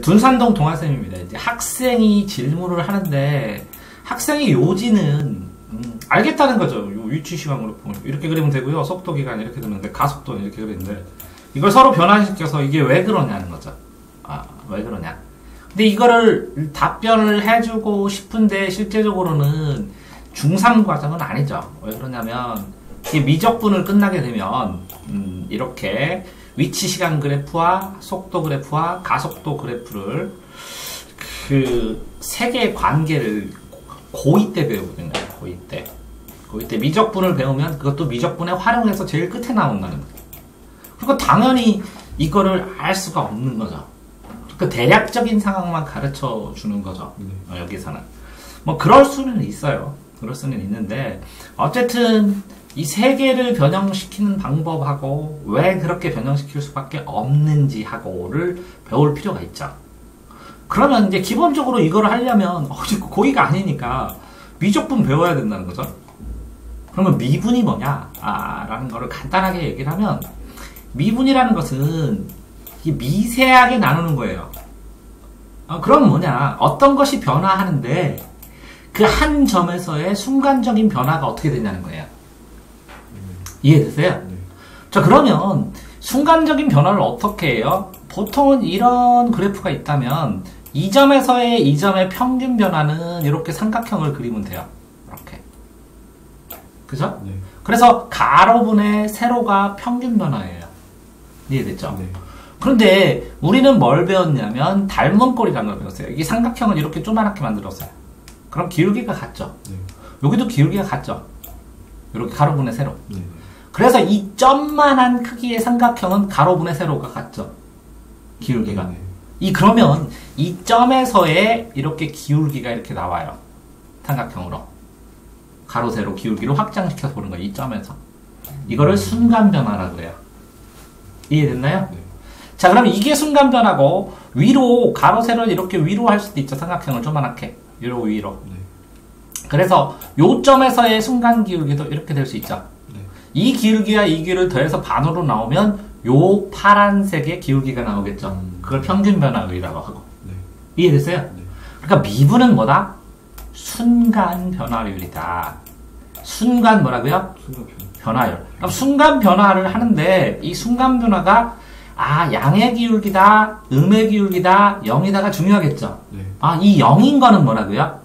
둔산동 동아쌤입니다. 이제 학생이 질문을 하는데 학생의 요지는 알겠다는 거죠. 위치 시간 그래프 이렇게 그리면 되고요. 속도 기간 이렇게 그리는데 가속도는 이렇게 그리는데 이걸 서로 변환시켜서 이게 왜 그러냐는 거죠. 왜 그러냐. 근데 이거를 답변을 해주고 싶은데 실제적으로는 중3 과정은 아니죠. 왜 그러냐면 이 미적분을 끝나게 되면 이렇게 위치 시간 그래프와 속도 그래프와 가속도 그래프를 그 세 개의 관계를 고2 때 배우거든요. 고2 때 미적분을 배우면 그것도 미적분에 활용해서 제일 끝에 나온다는 거예요. 그러니까 당연히 이거를 알 수가 없는 거죠. 그 대략적인 상황만 가르쳐 주는 거죠. 여기서는 뭐 그럴 수는 있어요. 그럴 수는 있는데 어쨌든 이 세 개를 변형시키는 방법하고 왜 그렇게 변형시킬 수밖에 없는지 하고를 배울 필요가 있죠. 그러면 이제 기본적으로 이거를 하려면 고2가 아니니까 미적분 배워야 된다는 거죠. 그러면 미분이 뭐냐? 라는 거를 간단하게 얘기를 하면 미분이라는 것은 미세하게 나누는 거예요. 그럼 뭐냐? 어떤 것이 변화하는데 그 한 점에서의 순간적인 변화가 어떻게 되냐는 거예요. 이해되세요? 자, 그러면 순간적인 변화를 어떻게 해요? 보통은 이런 그래프가 있다면 이 점에서의 이 점의 평균 변화는 이렇게 삼각형을 그리면 돼요. 이렇게. 그죠? 네. 그래서 가로분의 세로가 평균 변화예요. 이해됐죠? 네. 그런데 우리는 뭘 배웠냐면 닮은 꼴이라는 걸 배웠어요. 이 삼각형을 이렇게 조그맣게 만들었어요. 그럼 기울기가 같죠? 네. 여기도 기울기가 같죠? 이렇게 가로분의 세로. 네. 그래서 이 점만한 크기의 삼각형은 가로분의 세로가 같죠? 기울기가. 네. 그러면 이 점에서의 이렇게 기울기가 이렇게 나와요. 삼각형으로. 가로, 세로 기울기로 확장시켜서 보는 거예요. 이 점에서. 이거를 순간 변화라고 해요. 이해됐나요? 네. 자, 그럼 이게 순간 변화고 위로, 가로, 세로를 이렇게 위로 할 수도 있죠. 삼각형을 조그맣게. 위로. 네. 그래서 요 점에서의 순간 기울기도 이렇게 될 수 있죠. 네. 이 기울기와 이 기울기를 더해서 반으로 나오면 요 파란색의 기울기가 나오겠죠. 그걸 평균 변화율이라고 하고. 네. 이해됐어요? 네. 그러니까 미분은 뭐다? 순간 변화율이다. 순간 뭐라고요? 순간 변화율. 그럼 순간 변화를 하는데 이 순간 변화가 양의 기울기다, 음의 기울기다, 0이다가 중요하겠죠. 네. 이 0인 거는 뭐라고요?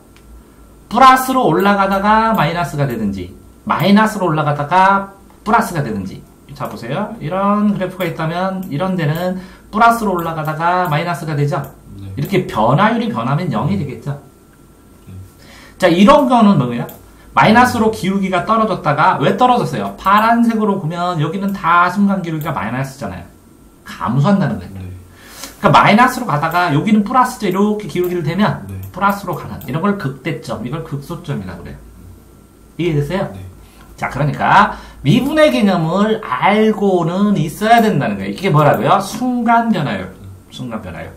플러스로 올라가다가 마이너스가 되든지, 마이너스로 올라가다가 플러스가 되든지. 자, 보세요. 이런 그래프가 있다면, 이런 데는 플러스로 올라가다가 마이너스가 되죠? 네. 이렇게 변화율이 변하면 0이 되겠죠? 네. 자, 이런 거는 뭐예요? 마이너스로 기울기가 떨어졌다가, 왜 떨어졌어요? 파란색으로 보면 여기는 다 순간 기울기가 마이너스잖아요. 감소한다는 거예요. 네. 그러니까 마이너스로 가다가 여기는 플러스죠. 이렇게 기울기를 대면 네. 플러스로 가는 이런 걸 극대점, 이걸 극소점이라고 그래요. 이해됐어요? 네. 자, 그러니까 미분의 개념을 알고는 있어야 된다는 거예요. 이게 뭐라고요? 순간 변화율. 순간 변화율.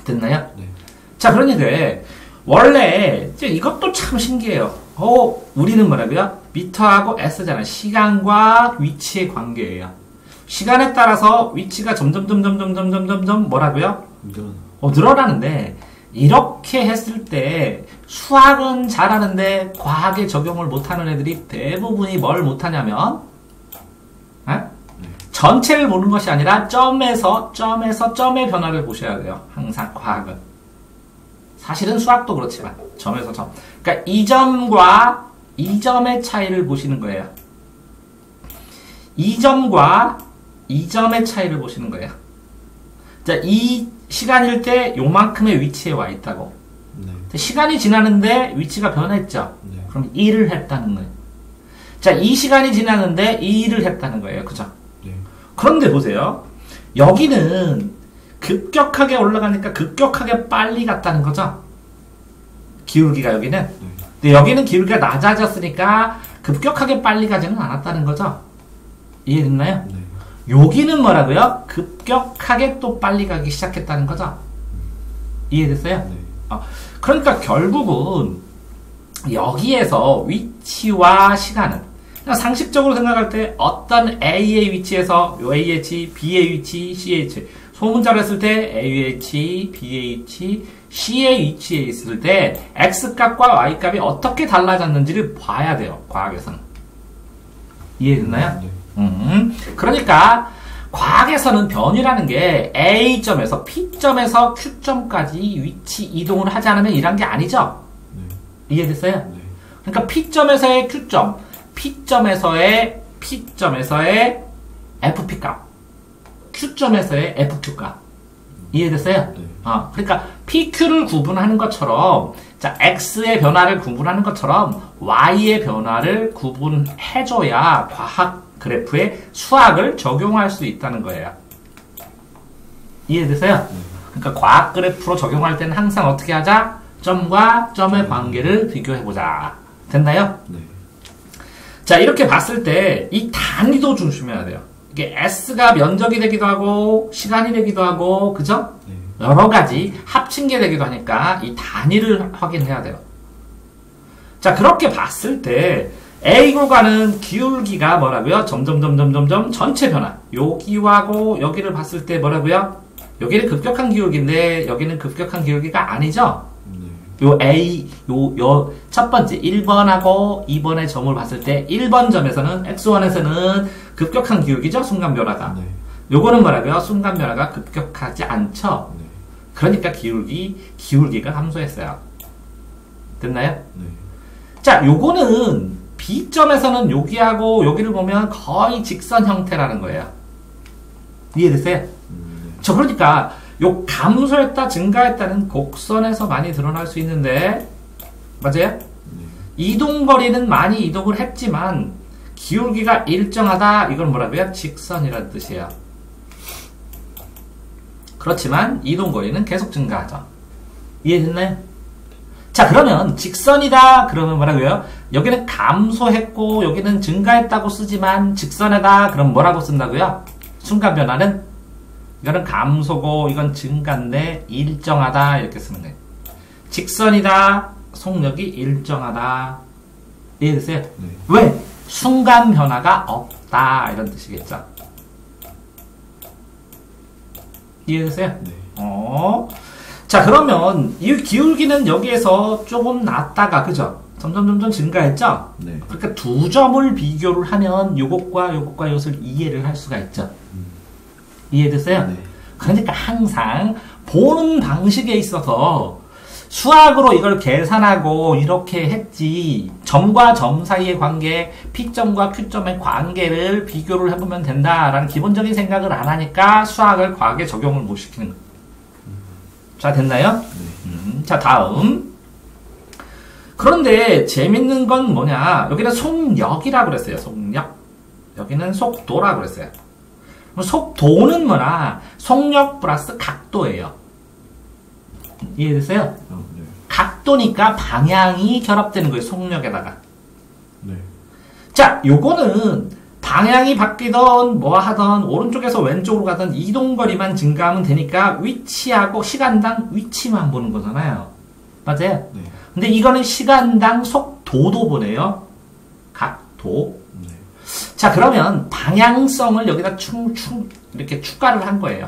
됐나요? 네. 자, 그러니까 원래 이것도 참 신기해요. 우리는 뭐라고요? 미터하고 S잖아요. 시간과 위치의 관계예요. 시간에 따라서 위치가 점점 뭐라고요? 늘어나는데 이렇게 했을 때 수학은 잘하는데 과학에 적용을 못하는 애들이 대부분이 뭘 못하냐면 전체를 보는 것이 아니라 점에서 점의 변화를 보셔야 돼요. 항상 과학은. 사실은 수학도 그렇지만 점에서 점. 그러니까 이 점과 이 점의 차이를 보시는 거예요. 이 점과 이 점의 차이를 보시는 거예요. 자, 이 시간일 때 요만큼의 위치에 와 있다고. 네. 시간이 지나는데 위치가 변했죠. 네. 그럼 1을 했다는 거예요. 자, 이 시간이 지나는데 2를 했다는 거예요. 그죠? 네. 그런데 보세요. 여기는 급격하게 올라가니까 급격하게 빨리 갔다는 거죠. 기울기가 여기는. 네. 근데 여기는 기울기가 낮아졌으니까 급격하게 빨리 가지는 않았다는 거죠. 이해됐나요? 네. 여기는 뭐라고요? 급격하게 또 빨리 가기 시작했다는 거죠? 이해됐어요? 네. 그러니까 결국은 여기에서 위치와 시간은 상식적으로 생각할 때 어떤 A의 위치에서 A의 위치, B의 위치, C의 위치 소문자로 했을 때 AUH, BH, C의 위치에 있을 때 X값과 Y값이 어떻게 달라졌는지를 봐야 돼요. 과학에서는. 이해됐나요? 네. 그러니까 과학에서는 변이라는 게 A점에서 P점에서 Q점까지 위치 이동을 하지 않으면 일한 게 아니죠? 네. 이해됐어요? 네. 그러니까 P점에서의 Q점, P점에서의 FP값, Q점에서의 FQ값. 이해됐어요? 네. 그러니까 PQ를 구분하는 것처럼, 자, X의 변화를 구분하는 것처럼 Y의 변화를 구분해줘야 과학 그래프에 수학을 적용할 수 있다는 거예요. 이해됐어요? 그러니까 과학 그래프로 적용할 때는 항상 어떻게 하자? 점과 점의 관계를 비교해보자. 됐나요? 네. 자, 이렇게 봤을 때 이 단위도 조심해야 돼요. 이게 S가 면적이 되기도 하고 시간이 되기도 하고 그죠? 네. 여러 가지 합친 게 되기도 하니까 이 단위를 확인해야 돼요. 자, 그렇게 봤을 때 A 구간은 기울기가 뭐라고요? 점점 전체 변화. 여기하고 여기를 봤을 때 뭐라고요? 여기는 급격한 기울기인데 여기는 급격한 기울기가 아니죠? 네. 요 A, 첫 번째 1번하고 2번의 점을 봤을 때 1번 점에서는 X1에서는 급격한 기울기죠? 순간 변화가. 네. 요거는 뭐라고요? 순간 변화가 급격하지 않죠? 네. 그러니까 기울기가 감소했어요. 됐나요? 네. 자, 요거는 B점에서는 여기하고 여기를 보면 거의 직선 형태라는 거예요. 이해됐어요? 네. 저 그러니까 요 감소했다 증가했다는 곡선에서 많이 드러날 수 있는데 맞아요? 네. 이동거리는 많이 이동을 했지만 기울기가 일정하다 이건 뭐라고요? 직선이라는 뜻이에요. 그렇지만 이동거리는 계속 증가하죠. 이해됐나요? 자, 그러면 직선이다 그러면 뭐라고요? 여기는 감소했고 여기는 증가했다고 쓰지만 직선이다 그럼 뭐라고 쓴다고요? 순간 변화는 이거는 감소고 이건 증가인데 일정하다 이렇게 쓰는 거예요. 직선이다 속력이 일정하다. 이해됐어요? 네. 왜? 순간 변화가 없다 이런 뜻이겠죠. 이해됐어요? 네. 자, 그러면 이 기울기는 여기에서 조금 낮다가 그죠? 점점 증가했죠? 네. 그러니까 두 점을 비교를 하면 요것과 요것을 이해를 할 수가 있죠. 이해됐어요? 네. 그러니까 항상 보는 방식에 있어서 수학으로 이걸 계산하고 이렇게 했지 점과 점 사이의 관계, P점과 Q점의 관계를 비교를 해보면 된다라는 기본적인 생각을 안 하니까 수학을 과학에 적용을 못 시키는 거예요. 자, 됐나요? 네. 자, 다음. 그런데 재밌는 건 뭐냐? 여기는 속력이라고 그랬어요. 속력. 여기는 속도라고 그랬어요. 속도는 뭐냐? 속력 플러스 각도예요. 이해됐어요? 네. 각도니까 방향이 결합되는 거예요. 속력에다가. 네. 자, 요거는 방향이 바뀌던 뭐 하던 오른쪽에서 왼쪽으로 가던 이동거리만 증가하면 되니까 위치하고 시간당 위치만 보는 거잖아요. 맞아요? 네. 근데 이거는 시간당 속도도 보네요. 각도. 네. 자, 그러면 방향성을 여기다 이렇게 추가를 한 거예요.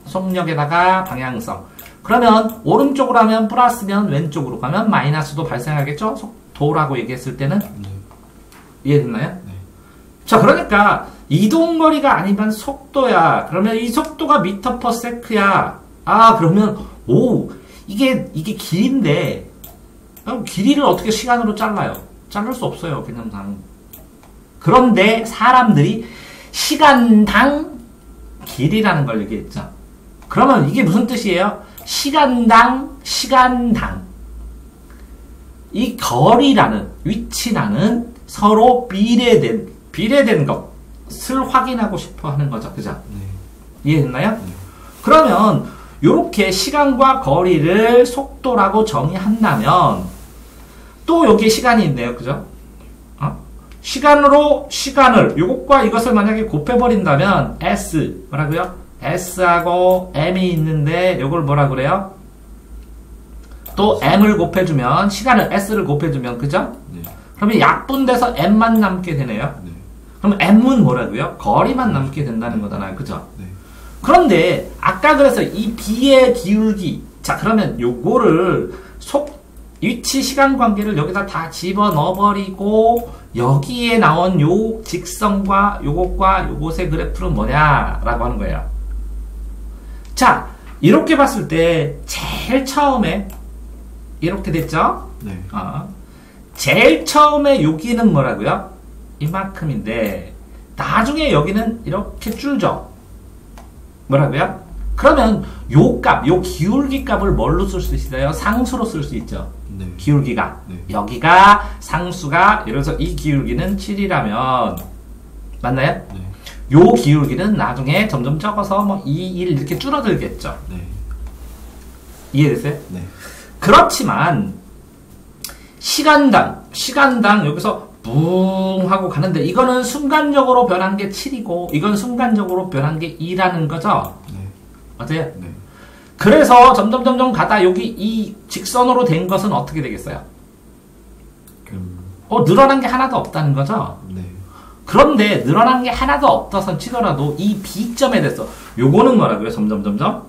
속력에다가 방향성. 그러면 오른쪽으로 하면 플러스면 왼쪽으로 가면 마이너스도 발생하겠죠? 속도라고 얘기했을 때는. 네. 이해됐나요? 네. 자, 그러니까 이동거리가 아니면 속도야. 그러면 이 속도가 미터 퍼 세크야. 그러면 이게 길인데 길이를 어떻게 시간으로 잘라요? 자를 수 없어요. 개념상. 그런데 사람들이 시간당 길이라는 걸 얘기했죠. 그러면 이게 무슨 뜻이에요? 시간당 이 거리라는 위치라는 서로 비례된 것을 확인하고 싶어 하는 거죠. 그죠? 네. 이해됐나요? 네. 그러면 이렇게 시간과 거리를 속도라고 정의한다면 또 여기에 시간이 있네요. 그죠? 시간을 이것과 이것을 만약에 곱해버린다면 S 뭐라고요? S하고 M이 있는데 이걸 뭐라 그래요? 또 M을 곱해주면 시간을 S를 곱해주면 그죠? 네. 그러면 약분돼서 M만 남게 되네요. 네. 그럼 M은 뭐라고요? 거리만 남게 된다는 거잖아요. 그죠? 네. 그런데 아까 그래서 이 B의 기울기, 자 그러면 요거를 위치 시간 관계를 여기다 다 집어 넣어버리고 여기에 나온 요 직선과 요것과 요것의 그래프는 뭐냐라고 하는 거예요. 자 이렇게 봤을 때 제일 처음에 이렇게 됐죠? 네. 제일 처음에 여기는 뭐라고요? 이만큼인데 나중에 여기는 이렇게 줄죠? 뭐라고요? 그러면 요 값, 요 기울기 값을 뭘로 쓸 수 있어요? 상수로 쓸 수 있죠. 네. 기울기가. 네. 여기가 상수가, 예를 들어서 이 기울기는 7이라면, 맞나요? 네. 요 기울기는 나중에 점점 적어서 뭐 2, 1 이렇게 줄어들겠죠. 네. 이해됐어요? 네. 그렇지만, 시간당 여기서 붕 하고 가는데, 이거는 순간적으로 변한 게 7이고, 이건 순간적으로 변한 게 2라는 거죠? 네. 맞아요? 네. 그래서 점점 가다 여기 이 직선으로 된 것은 어떻게 되겠어요? 늘어난 게 하나도 없다는 거죠? 네. 그런데 늘어난 게 하나도 없다선 치더라도 이 B점에 대해서 요거는 뭐라고요? 점점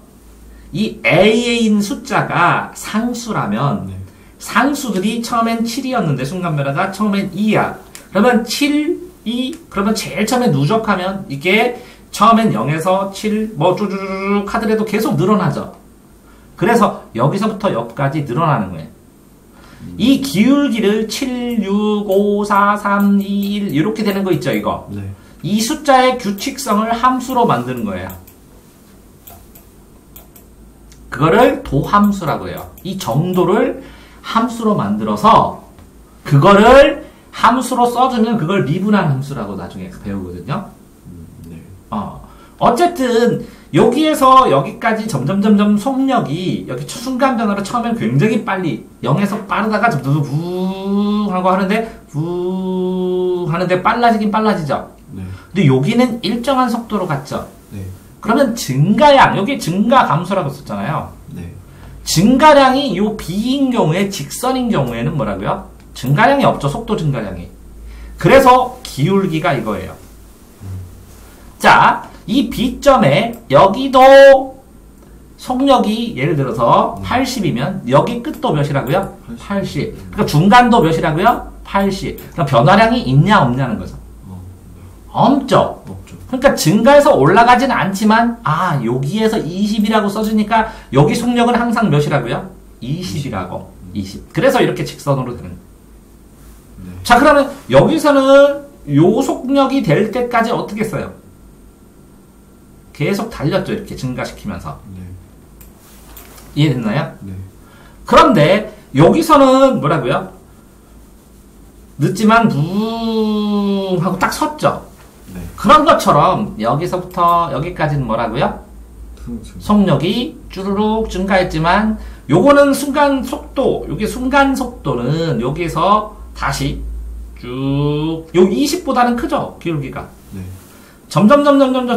이 A에 있는 숫자가 상수라면 네. 상수들이 처음엔 7이었는데 순간 변화가 처음엔 2야. 그러면 7, 2 그러면 제일 처음에 누적하면 이게 처음엔 0에서 7 뭐 쭈쭈쭈 하더라도 계속 늘어나죠. 그래서 여기서부터 여기까지 늘어나는 거예요. 이 기울기를 7, 6, 5, 4, 3, 2, 1 이렇게 되는 거 있죠, 이거. 네. 이 숫자의 규칙성을 함수로 만드는 거예요. 그거를 도함수라고 해요. 이 정도를 함수로 만들어서 그거를 함수로 써주면 그걸 미분한 함수라고 나중에 배우거든요. 네. 어쨌든 여기에서 여기까지 점점 속력이 여기 순간 변화로 처음엔 굉장히 빨리 0에서 빠르다가 점점 붕 하고 하는데 붕 하는데 빨라지긴 빨라지죠. 네. 근데 여기는 일정한 속도로 갔죠. 네. 그러면 증가량, 여기 증가 감소라고 썼잖아요. 네. 증가량이 요 B인 경우에 직선인 경우에는 뭐라고요? 증가량이 없죠. 속도 증가량이. 그래서 기울기가 이거예요. 자, 이 B점에 여기도 속력이 예를 들어서 80이면 여기 끝도 몇이라고요? 80. 그러니까 중간도 몇이라고요? 80. 그럼 변화량이 있냐 없냐는 거죠. 없죠. 없죠. 그러니까 증가해서 올라가지는 않지만 여기에서 20이라고 써주니까 여기 속력은 항상 몇이라고요? 20이라고. 20. 그래서 이렇게 직선으로 되는 거예요. 네. 자, 그러면 여기서는 요 속력이 될 때까지 어떻게 써요? 계속 달렸죠. 이렇게 증가시키면서. 네. 이해됐나요? 네. 그런데 여기서는 뭐라고요? 늦지만 붕 하고 딱 섰죠. 네. 그런 것처럼 여기서부터 여기까지는 뭐라고요? 속력이 쭈루룩 증가했지만 요거는 순간 속도, 요게 순간 속도는 여기서 다시 쭉, 요 20보다는 크죠? 기울기가. 네. 점점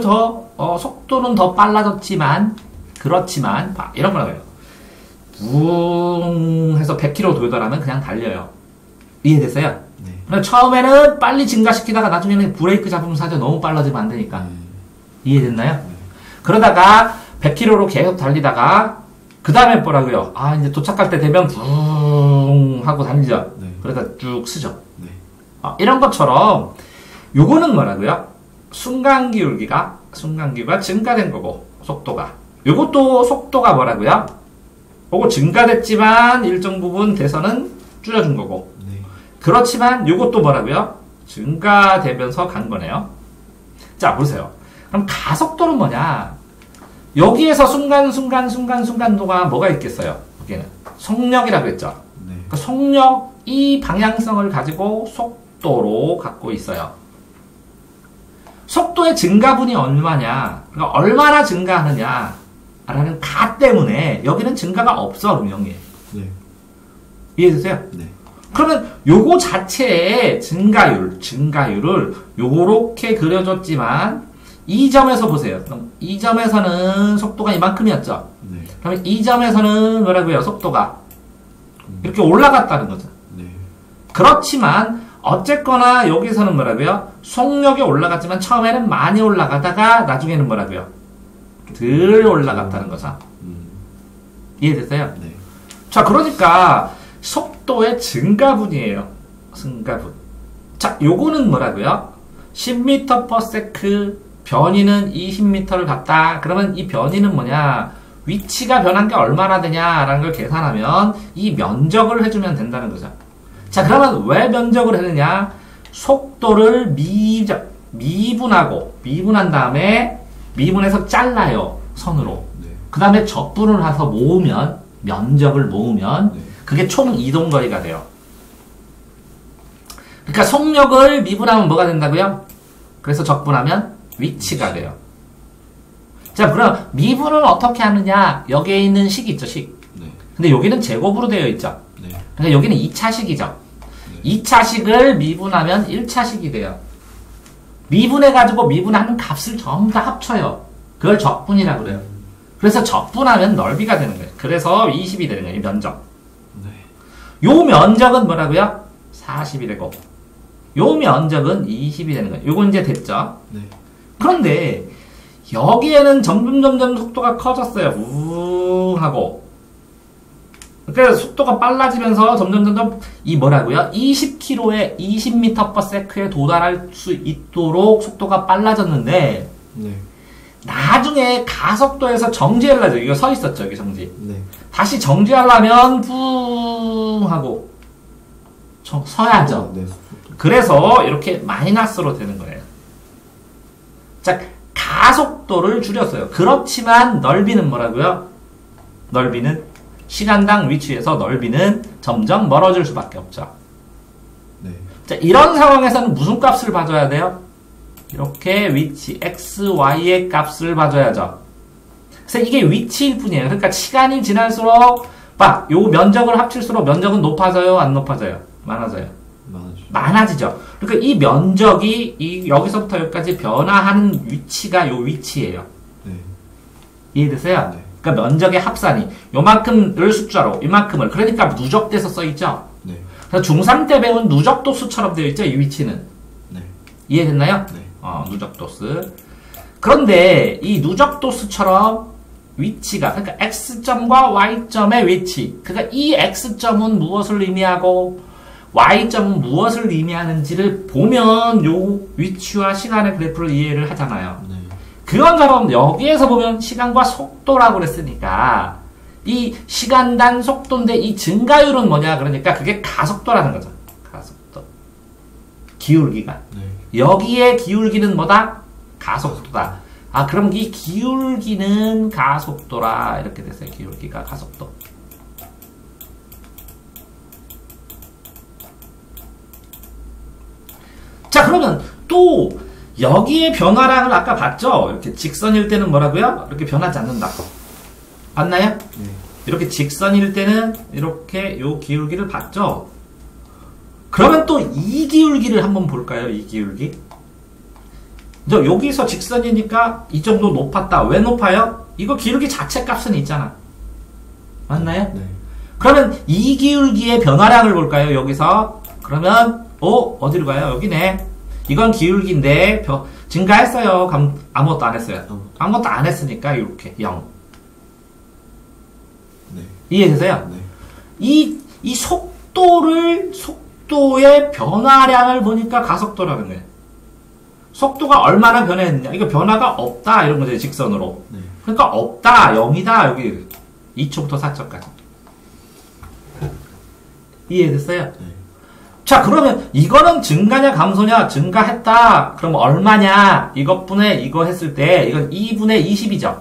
더 속도는 더 빨라졌지만 그렇지만 이런 거라고요. 붕 해서 100km 돌더라면 그냥 달려요. 이해됐어요? 네. 그럼 처음에는 빨리 증가시키다가 나중에는 브레이크 잡으면 사죠. 너무 빨라지면 안 되니까. 이해됐나요? 네. 그러다가 100km로 계속 달리다가 그 다음에 뭐라고요? 이제 도착할 때 되면 붕 하고 달리죠. 네. 그러다 쭉 쓰죠. 네. 이런 것처럼 요거는 뭐라고요? 순간 기울기가 증가된 거고 속도가 요것도 속도가 뭐라고요? 요거 증가됐지만 일정 부분 대선은 줄여준 거고 네. 그렇지만 요것도 뭐라고요? 증가되면서 간 거네요. 자 보세요. 그럼 가속도는 뭐냐? 여기에서 순간도가 뭐가 있겠어요? 여기는 속력이라고 했죠. 네. 그 속력이 방향성을 가지고 속도로 갖고 있어요. 속도의 증가분이 얼마냐? 그러니까 얼마나 증가하느냐라는 가 때문에 여기는 증가가 없어, 음영이. 네. 이해되세요? 네. 그러면 요거 자체의 증가율을 요렇게 그려줬지만 이 점에서 보세요. 그럼 이 점에서는 속도가 이만큼이었죠. 네. 그러면 이 점에서는 뭐라고요? 속도가 이렇게 올라갔다는 거죠. 네. 그렇지만 어쨌거나 여기서는 뭐라고요? 속력이 올라갔지만 처음에는 많이 올라가다가 나중에는 뭐라고요? 덜 올라갔다는 거죠. 이해됐어요? 네. 자, 그러니까 속도의 증가분이에요. 증가분. 자, 요거는 뭐라고요? 10m/s 변이는 20m를 갔다. 그러면 이 변이는 뭐냐? 위치가 변한 게 얼마나 되냐라는 걸 계산하면 이 면적을 해주면 된다는 거죠. 자, 그러면 왜 면적을 했느냐? 속도를 미분한 다음에 미분해서 잘라요. 선으로. 네. 그 다음에 적분을 해서 모으면, 면적을 모으면 네. 그게 총 이동거리가 돼요. 그러니까 속력을 미분하면 뭐가 된다고요? 그래서 적분하면 위치가 돼요. 자, 그럼 미분은 어떻게 하느냐? 여기에 있는 식 있죠, 식. 네. 근데 여기는 제곱으로 되어 있죠. 네. 그러니까 여기는 2차식이죠. 2차식을 미분하면 1차식이 돼요. 미분해가지고 미분하는 값을 전부 다 합쳐요. 그걸 적분이라고 그래요. 그래서 적분하면 넓이가 되는 거예요. 그래서 20이 되는 거예요, 이 면적. 네. 요 면적은 뭐라고요? 40이 되고, 요 면적은 20이 되는 거예요. 요건 이제 됐죠? 네. 그런데, 여기에는 점점 속도가 커졌어요. 우웅 하고. 그래서 속도가 빨라지면서 점점 이 뭐라고요? 20km에 20m/s에 도달할 수 있도록 속도가 빨라졌는데, 네. 나중에 가속도에서 정지하려죠. 이거 서 있었죠, 여기 정지. 네. 다시 정지하려면 뿡 하고 서야죠. 네. 그래서 이렇게 마이너스로 되는 거예요. 자, 가속도를 줄였어요. 그렇지만 넓이는 뭐라고요? 넓이는 시간당 위치에서 넓이는 점점 멀어질 수밖에 없죠. 네. 자, 이런 상황에서는 무슨 값을 봐줘야 돼요? 이렇게 위치 x, y의 값을 봐줘야죠. 그래서 이게 위치일 뿐이에요. 그러니까 시간이 지날수록 요 면적을 합칠수록 면적은 높아져요, 안 높아져요? 많아져요. 많아지죠. 그러니까 이 면적이 여기서부터 여기까지 변화하는 위치가 요 위치예요. 네. 이해되세요? 네. 그러니까 면적의 합산이 요만큼을 숫자로 이만큼을 그러니까 누적돼서 써있죠. 네. 그래서 중3 때 배운 누적도수처럼 되어 있죠. 이 위치는. 네. 이해됐나요? 네. 누적도수. 그런데 이 누적도수처럼 위치가 그러니까 x점과 y점의 위치, 그러니까 이 x점은 무엇을 의미하고 y점은 무엇을 의미하는지를 보면 요 위치와 시간의 그래프를 이해를 하잖아요. 네. 그런처럼 여기에서 보면 시간과 속도라고 그랬으니까 이 시간당 속도인데 이 증가율은 뭐냐? 그러니까 그게 가속도라는 거죠. 가속도. 기울기가. 네. 여기에 기울기는 뭐다? 가속도다. 그럼 이 기울기는 가속도라. 이렇게 됐어요. 기울기가 가속도. 자, 그러면 또 여기에 변화량을 아까 봤죠? 이렇게 직선일 때는 뭐라고요? 이렇게 변하지 않는다. 봤나요? 네. 이렇게 직선일 때는 이렇게 요 기울기를 봤죠? 그러면 또 이 기울기를 한번 볼까요? 이 기울기. 여기서 직선이니까 이 정도 높았다. 왜 높아요? 이거 기울기 자체 값은 있잖아. 맞나요? 네. 그러면 이 기울기의 변화량을 볼까요? 여기서. 그러면 어디로 가요? 여기네. 이건 기울기인데 증가했어요. 아무것도 안 했어요. 아무것도 안 했으니까 이렇게 0. 네. 이해되세요? 네. 이 속도의 변화량을 보니까 가속도라는 거예요. 속도가 얼마나 변했느냐. 이거 변화가 없다. 이런 거죠. 직선으로. 네. 그러니까 없다. 0이다. 여기 2초부터 4초까지. 이해됐어요? 네. 자, 그러면 이거는 증가냐 감소냐? 증가했다. 그럼 얼마냐? 이것분의 이거 했을 때 이건 2분의 20이죠.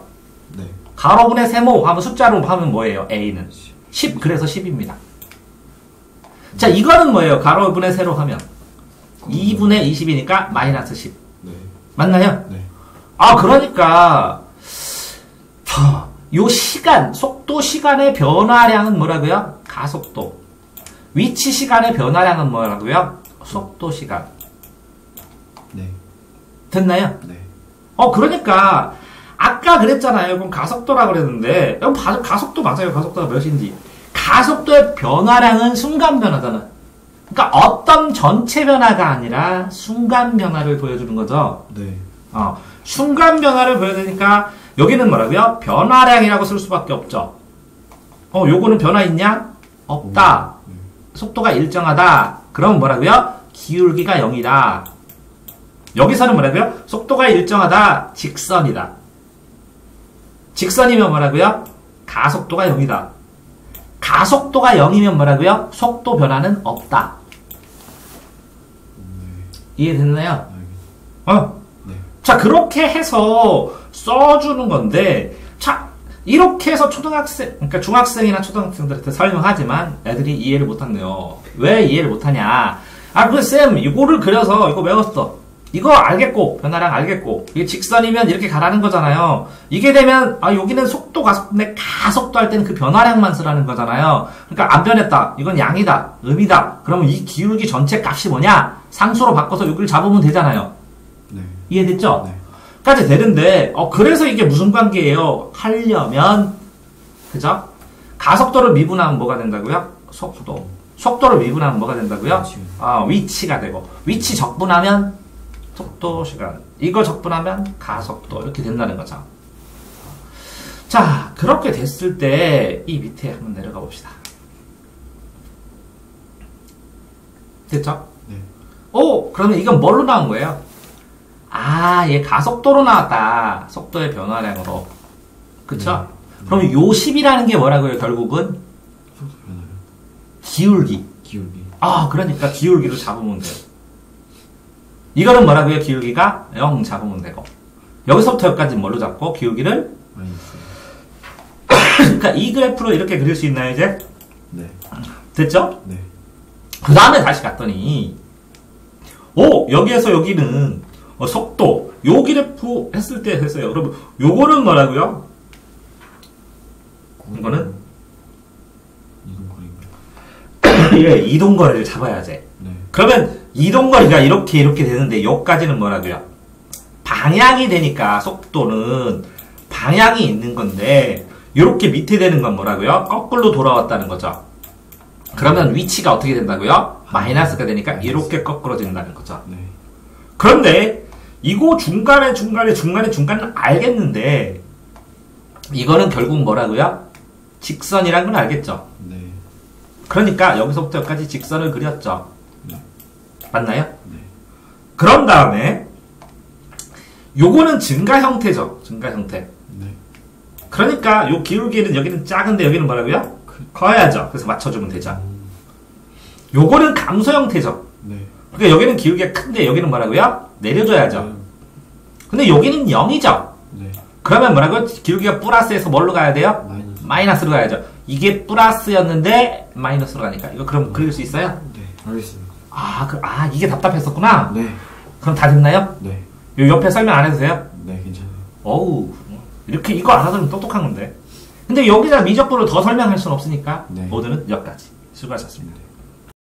네. 가로분의 세모 하면 숫자로 하면 뭐예요? A는 10. 그래서 10입니다. 자, 이거는 뭐예요? 가로분의 세로 하면 2분의 20이니까 마이너스 10. 네. 맞나요? 네. 그러니까 요 시간, 속도 시간의 변화량은 뭐라고요? 가속도. 위치 시간의 변화량은 뭐라고요? 속도 시간. 네. 됐나요? 네. 그러니까 아까 그랬잖아요. 그럼 가속도라고 그랬는데 여러분 가속도 맞아요. 가속도가 몇인지. 가속도의 변화량은 순간 변화잖아. 그러니까 어떤 전체 변화가 아니라 순간 변화를 보여주는 거죠. 네. 순간 변화를 보여주니까 여기는 뭐라고요? 변화량이라고 쓸 수밖에 없죠. 요거는 변화 있냐? 없다. 속도가 일정하다. 그럼 뭐라고요? 기울기가 0이다. 여기서는 뭐라고요? 속도가 일정하다. 직선이다. 직선이면 뭐라고요? 가속도가 0이다. 가속도가 0이면 뭐라고요? 속도 변화는 없다. 이해됐나요? 네. 자, 그렇게 해서 써주는 건데, 자, 이렇게 해서 초등학생, 그러니까 중학생이나 초등학생들한테 설명하지만 애들이 이해를 못한대요. 왜 이해를 못하냐? 쌤, 이거를 그려서 이거 외웠어. 이거 알겠고, 변화량 알겠고, 이게 직선이면 이렇게 가라는 거잖아요. 이게 되면, 여기는 속도, 가속도인데 가속도 할 때는 그 변화량만 쓰라는 거잖아요. 그러니까 안 변했다. 이건 양이다. 음이다. 그러면 이 기울기 전체 값이 뭐냐? 상수로 바꿔서 여기를 잡으면 되잖아요. 네. 이해됐죠? 네. 까지 되는데, 그래서 이게 무슨 관계예요? 하려면, 그죠? 가속도를 미분하면 뭐가 된다고요? 속도. 속도를 미분하면 뭐가 된다고요? 위치가 되고. 위치 적분하면 속도, 시간. 이거 적분하면 가속도. 이렇게 된다는 거죠. 자, 그렇게 됐을 때, 이 밑에 한번 내려가 봅시다. 됐죠? 네. 그러면 이건 뭘로 나온 거예요? 얘 가속도로 나왔다. 속도의 변화량으로. 그쵸? 네. 그럼 요 10이라는 게 뭐라고요, 결국은? 속도 변화요. 기울기. 기울기. 그러니까 기울기로 잡으면 돼요. 이거는 뭐라고요? 기울기가 0 잡으면 되고. 여기서부터 여기까지 뭘로 잡고, 기울기를? 마이너스. 그러니까 이 그래프로 이렇게 그릴 수 있나요, 이제? 네. 됐죠? 네. 그 다음에 다시 갔더니, 여기에서 여기는, 속도, 요 그래프 했을 때 했어요. 여러분, 요거는 뭐라고요? 이거는? 이동거리인가요? 예, 이동거리를 잡아야지. 네. 그러면 이동거리가 이렇게 되는데 요까지는 뭐라고요? 방향이 되니까 속도는 방향이 있는 건데 요렇게 밑에 되는 건 뭐라고요? 거꾸로 돌아왔다는 거죠. 그러면 위치가 어떻게 된다고요? 마이너스가 되니까 이렇게 거꾸로진다는 거죠. 네. 그런데 이거 중간은 알겠는데 이거는 결국 뭐라고요? 직선이란 건 알겠죠? 네. 그러니까 여기서부터 여기까지 직선을 그렸죠. 네. 맞나요? 네. 그런 다음에 요거는 증가 형태죠. 증가 형태. 네. 그러니까 요 기울기는 여기는 작은데 여기는 뭐라고요? 커야죠. 그래서 맞춰주면 되죠. 요거는 감소 형태죠. 네. 그러니까 여기는 기울기가 큰데 여기는 뭐라고요? 내려줘야죠. 근데 여기는 0이죠. 네. 그러면 뭐라고요? 기울기가 플러스에서 뭘로 가야 돼요? 마이너스로 가야죠. 이게 플러스였는데 마이너스로 가니까 이거 그럼 그릴 수 있어요? 네. 알겠습니다. 이게 답답했었구나. 네. 그럼 다 됐나요? 네. 요 옆에 설명 안 해도 돼요? 네, 괜찮아요. 이렇게 이거 알아두면 똑똑한 건데. 근데 여기다 미적분을 더 설명할 수는 없으니까 네. 모두는 여기까지. 수고하셨습니다.